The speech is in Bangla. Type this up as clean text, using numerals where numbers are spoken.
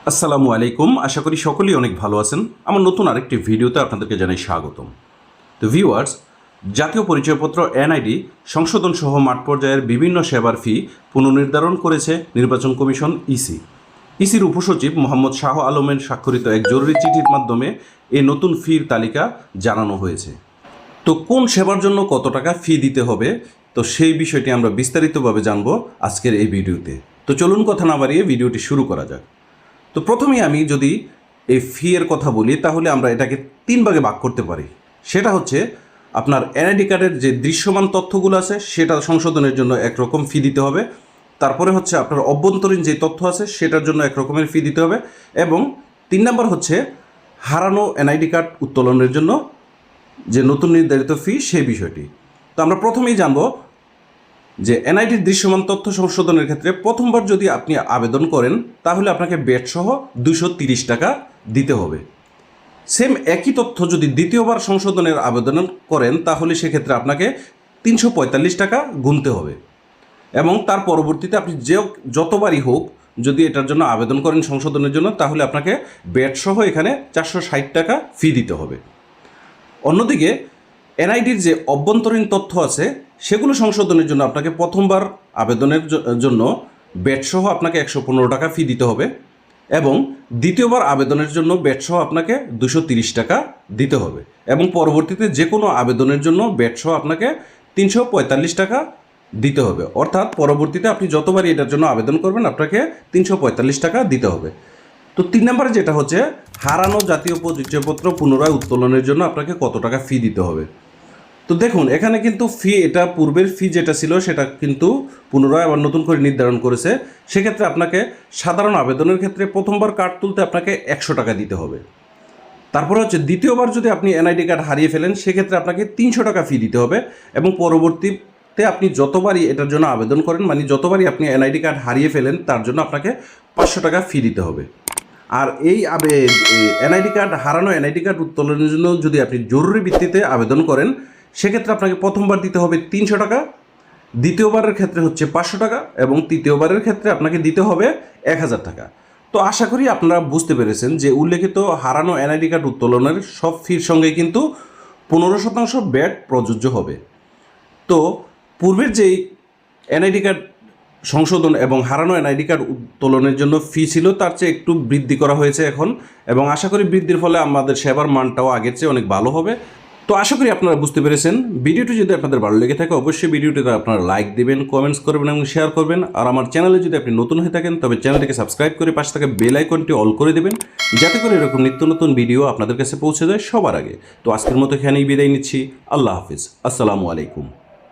আসসালামু আলাইকুম। আশা করি সকলেই অনেক ভালো আছেন। আমার নতুন আরেকটি ভিডিওতে আপনাদেরকে জানাই স্বাগতম। তো ভিউয়ার্স, জাতীয় পরিচয়পত্র এনআইডি সংশোধন সহ মাঠ পর্যায়ের বিভিন্ন সেবার ফি পুনর্নির্ধারণ করেছে নির্বাচন কমিশন ইসির উপসচিব মোহাম্মদ শাহ আলমের স্বাক্ষরিত এক জরুরি চিঠির মাধ্যমে এই নতুন ফির তালিকা জানানো হয়েছে। তো কোন সেবার জন্য কত টাকা ফি দিতে হবে, তো সেই বিষয়টি আমরা বিস্তারিতভাবে জানব আজকের এই ভিডিওতে। তো চলুন কথা না বাড়িয়ে ভিডিওটি শুরু করা যাক। তো প্রথমেই আমি যদি এই ফি এর কথা বলি, তাহলে আমরা এটাকে তিন ভাগে ভাগ করতে পারি। সেটা হচ্ছে আপনার এনআইডি কার্ডের যে দৃশ্যমান তথ্যগুলো আছে সেটা সংশোধনের জন্য একরকম ফি দিতে হবে। তারপরে হচ্ছে আপনার অভ্যন্তরীণ যে তথ্য আছে সেটার জন্য একরকমের ফি দিতে হবে, এবং 3 নাম্বার হচ্ছে হারানো এনআইডি কার্ড উত্তোলনের জন্য যে নতুন নির্ধারিত ফি সেই বিষয়টি। তো আমরা প্রথমেই জানবো যে এনআইডির দৃশ্যমান তথ্য সংশোধনের ক্ষেত্রে প্রথমবার যদি আপনি আবেদন করেন তাহলে আপনাকে ব্যাট সহ 230 টাকা দিতে হবে। সেম একই তথ্য যদি দ্বিতীয়বার সংশোধনের আবেদন করেন তাহলে সেক্ষেত্রে আপনাকে 345 টাকা গুনতে হবে, এবং তার পরবর্তীতে আপনি যতবারই হোক যদি এটার জন্য আবেদন করেন সংশোধনের জন্য, তাহলে আপনাকে ব্যাট সহ এখানে 460 টাকা ফি দিতে হবে। অন্যদিকে এনআইডির যে অভ্যন্তরীণ তথ্য আছে সেগুলো সংশোধনের জন্য আপনাকে প্রথমবার আবেদনের জন্য ব্যাট সহ আপনাকে 115 টাকা ফি দিতে হবে, এবং দ্বিতীয়বার আবেদনের জন্য ব্যাট সহ আপনাকে 230 টাকা দিতে হবে, এবং পরবর্তীতে যে কোনো আবেদনের জন্য ব্যাট সহ আপনাকে 345 টাকা দিতে হবে। অর্থাৎ পরবর্তীতে আপনি যতবারই এটার জন্য আবেদন করবেন আপনাকে 345 টাকা দিতে হবে। তো 3 নম্বরে যেটা হচ্ছে হারানো জাতীয় পরিচয়পত্র পুনরায় উত্তোলনের জন্য আপনাকে কত টাকা ফি দিতে হবে। তো দেখুন, এখানে কিন্তু ফি, এটা পূর্বের ফি যেটা ছিল সেটা কিন্তু পুনরায় আবার নতুন করে নির্ধারণ করেছে। সেক্ষেত্রে আপনাকে সাধারণ আবেদনের ক্ষেত্রে প্রথমবার কার্ড তুলতে আপনাকে 100 টাকা দিতে হবে। তারপরে হচ্ছে দ্বিতীয়বার যদি আপনি এনআইডি কার্ড হারিয়ে ফেলেন সেক্ষেত্রে আপনাকে 300 টাকা ফি দিতে হবে, এবং পরবর্তীতে আপনি যতবারই এটার জন্য আবেদন করেন, মানে যতবারই আপনি এনআইডি কার্ড হারিয়ে ফেলেন তার জন্য আপনাকে 500 টাকা ফি দিতে হবে। আর এই এনআইডি কার্ড, হারানো এনআইডি কার্ড উত্তোলনের জন্য যদি আপনি জরুরি ভিত্তিতে আবেদন করেন সেক্ষেত্রে আপনাকে প্রথমবার দিতে হবে 300 টাকা, দ্বিতীয়বারের ক্ষেত্রে হচ্ছে 500 টাকা, এবং তৃতীয়বারের ক্ষেত্রে আপনাকে দিতে হবে 1000 টাকা। তো আশা করি আপনারা বুঝতে পেরেছেন যে উল্লেখিত হারানো এনআইডি কার্ড উত্তোলনের সব ফির সঙ্গে কিন্তু 15% ব্যাট প্রযোজ্য হবে। তো পূর্বের যেই এনআইডি কার্ড সংশোধন এবং হারানো এনআইডি কার্ড উত্তোলনের জন্য ফি ছিল তার চেয়ে একটু বৃদ্ধি করা হয়েছে এখন, এবং আশা করি বৃদ্ধির ফলে আমাদের সেবার মানটাও আগের চেয়ে অনেক ভালো হবে। তো আশা করি আপনারা বুঝতে পেরেছেন। ভিডিওটি যদি আপনাদের ভালো লেগে থাকে অবশ্যই ভিডিওটিতে আপনারা লাইক দেবেন, কমেন্টস করবেন এবং শেয়ার করবেন। আর আমার চ্যানেলে যদি আপনি নতুন হয়ে থাকেন তবে চ্যানেলটিকে সাবস্ক্রাইব করে পাশে থাকা বেল আইকনটি অল করে দেবেন, যাতে করে এরকম নিত্য নতুন ভিডিও আপনাদের কাছে পৌঁছে যায় সবার আগে। তো আজকের মতো এখানেই বিদায় নিচ্ছি। আল্লাহ হাফিজ। আসসালামু আলাইকুম।